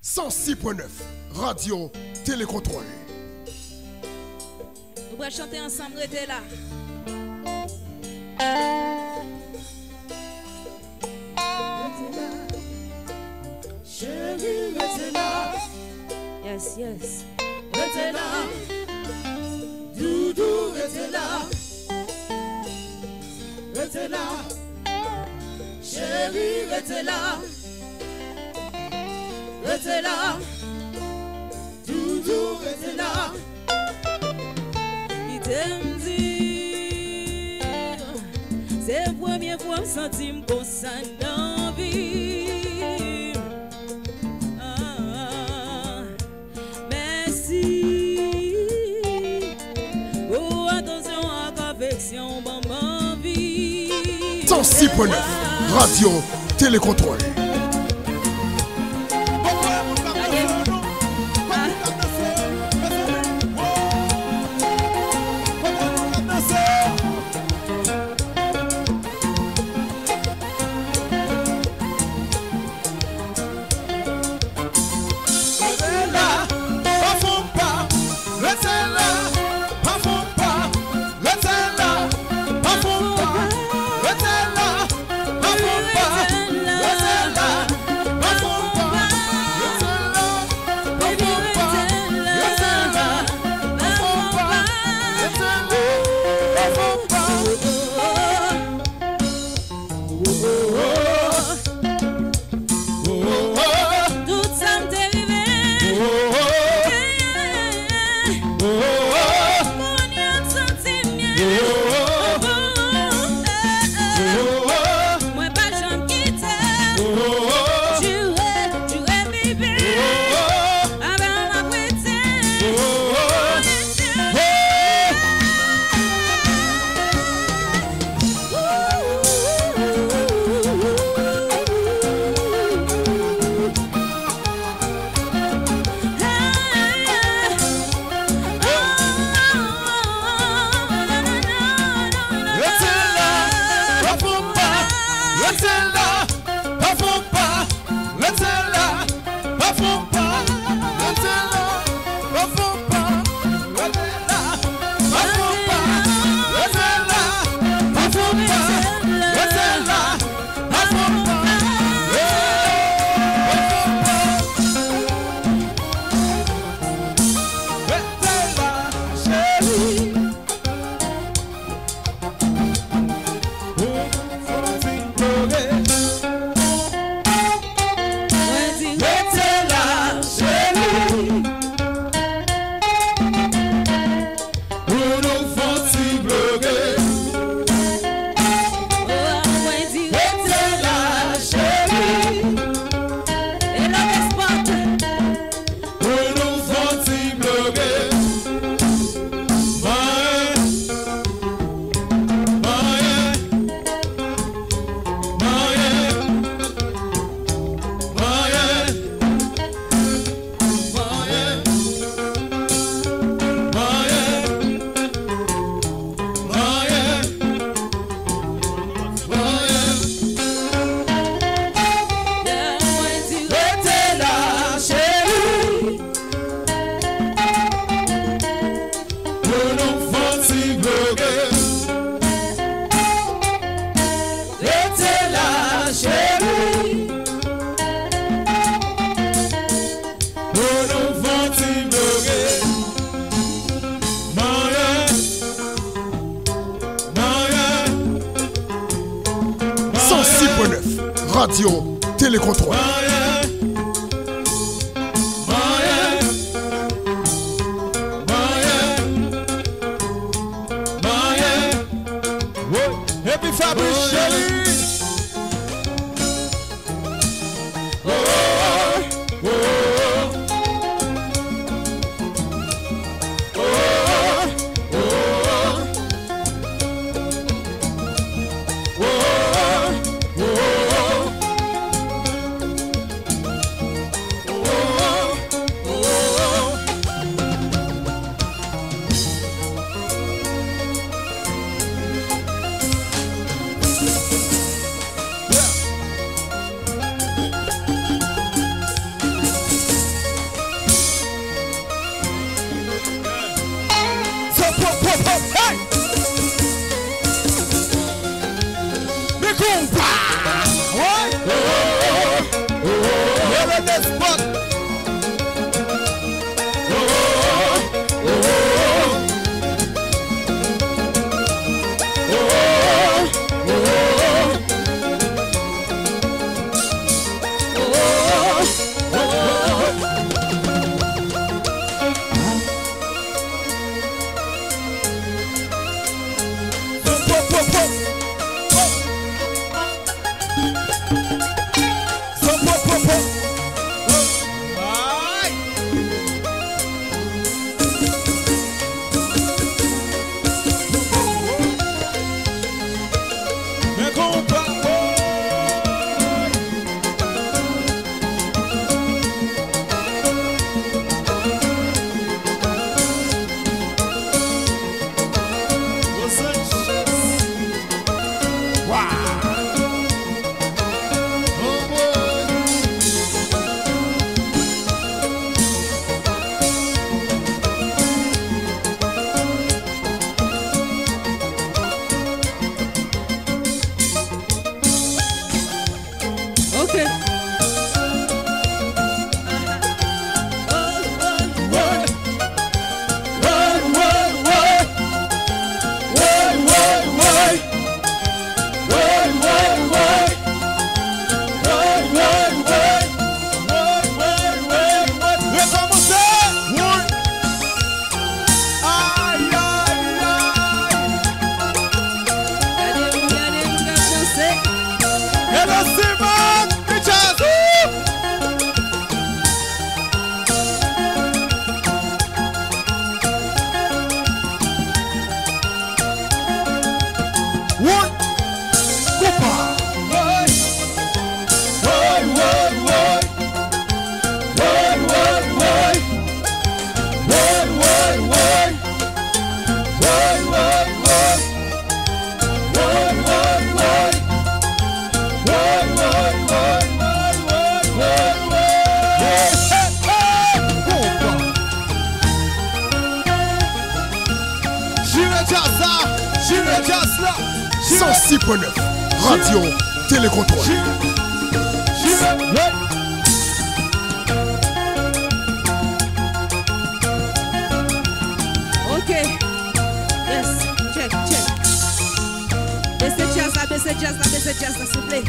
106.9, Radio Télécontrôle. On va chanter ensemble, restez là. Chérie, restez là. Yes, yes. Restez là. Doudou, restez là. Restez là. Chérie, restez là. Restez là. Doudou, restez là. Il t'aime dire, c'est la première fois que je senti comme ça dans la vie. Merci. Oh, attention à l'affection, maman vie. 106.9, Radio Télécontrôle. Radio Télécontrôle. Happy Fabrice Chérie. 106.9 Radio Télécontrôle. Ok. Yes. Check. Baissez jazz là, s'il vous plaît.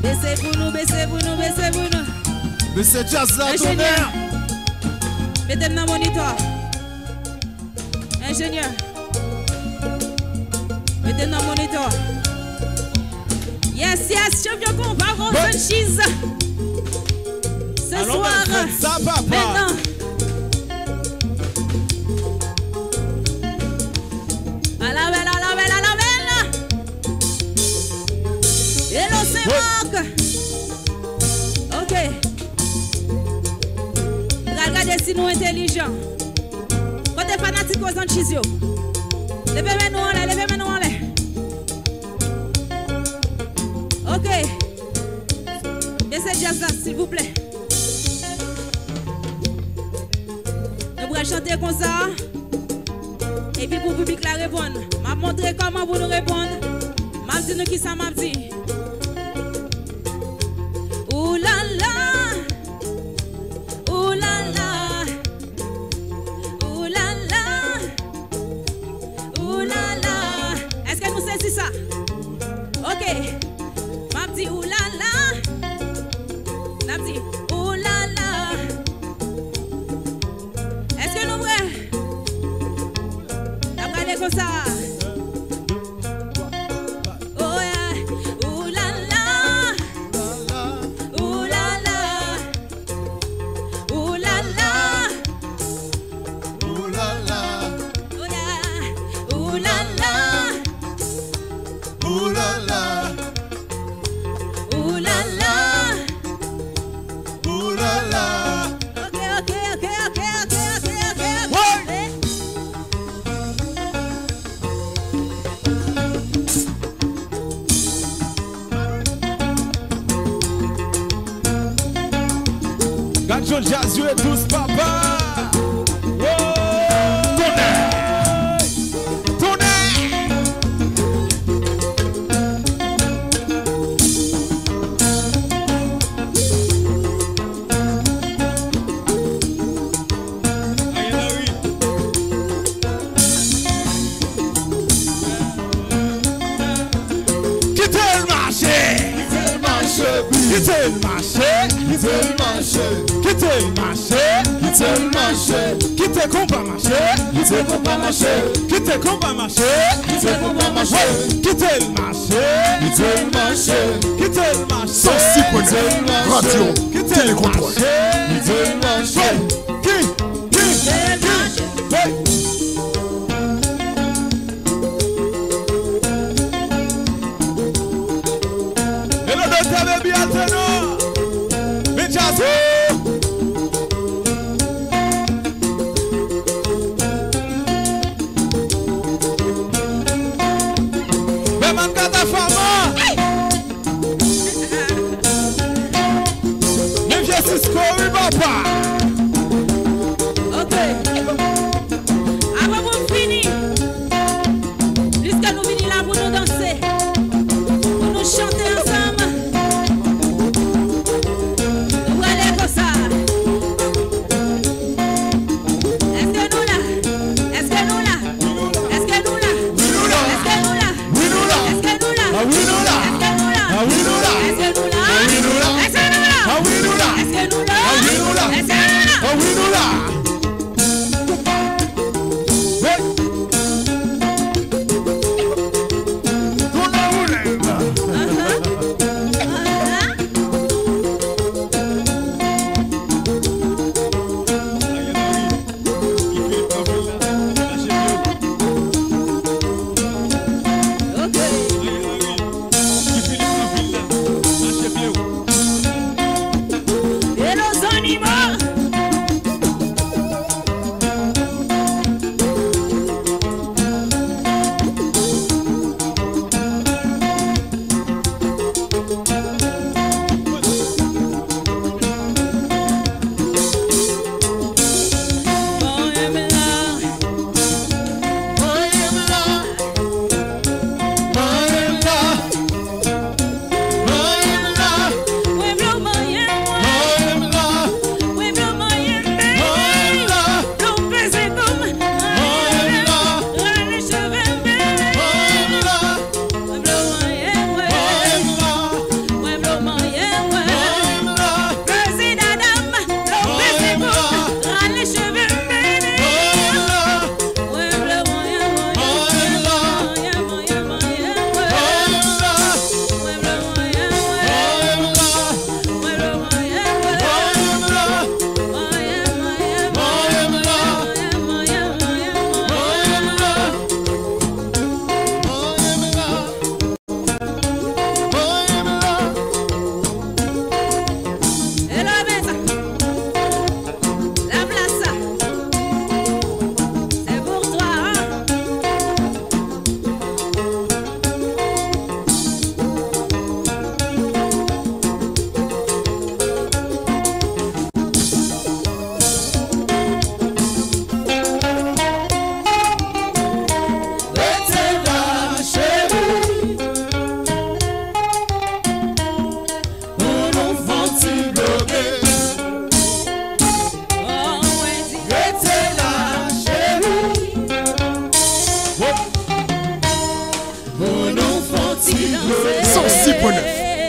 Baissez pour nous. Baissez jazz là, ingénieur. Mettez-le dans le moniteur. Ingénieur. Mettez-le dans le moniteur. Yes, champion combat, franchise. Ce soir, maintenant. À la belle. Hello, c'est Marc. Ok. Regardez si nous intelligents. Quand t'es fanatique aux anchis, levez-nous en l'air. Ok. Laissez jazz là, s'il vous plaît. Nous allons chanter comme ça. Et puis pour le public la répondre. M'a montré comment vous nous répondre. M'a dit nous qui ça m'a dit. Ouh là là. Est-ce que nous c'est ça? Ok. M'a dit ouh là là. M'a dit ouh là là. Est-ce que nous prêts? T'as regardé comme ça. Oh yeah. Ouh là là. Ouh là là. Ouh là là. Ouh là là. Oh yeah. Ouh là là. Ouh là là. Ouh là là. Ouh là là. Ok. Gajo jazz, et tous papa. Quittez combat marché. Quittez le marché. Quittez le marché. Quittez le marché. 106.9 Radio Télécontrôle. Et le docteur de Biateno. Ok. Avant vous finir, jusqu'à nous venir là pour nous danser, pour nous chanter ensemble. Nous allons comme ça. Est-ce que nous là? Est-ce que nous là? Est-ce que nous là? Est-ce que nous là? Est-ce que nous là? Est-ce que nous là? Est-ce que nous là? Est-ce que nous là? Est-ce que nous là? Est-ce que nous là? Est-ce que nous là? Est-ce que nous là?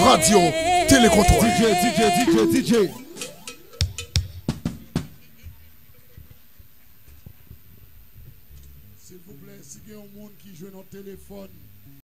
Radio Télécontrôle. DJ. S'il vous plaît, si il y a un monde qui joue notre téléphone.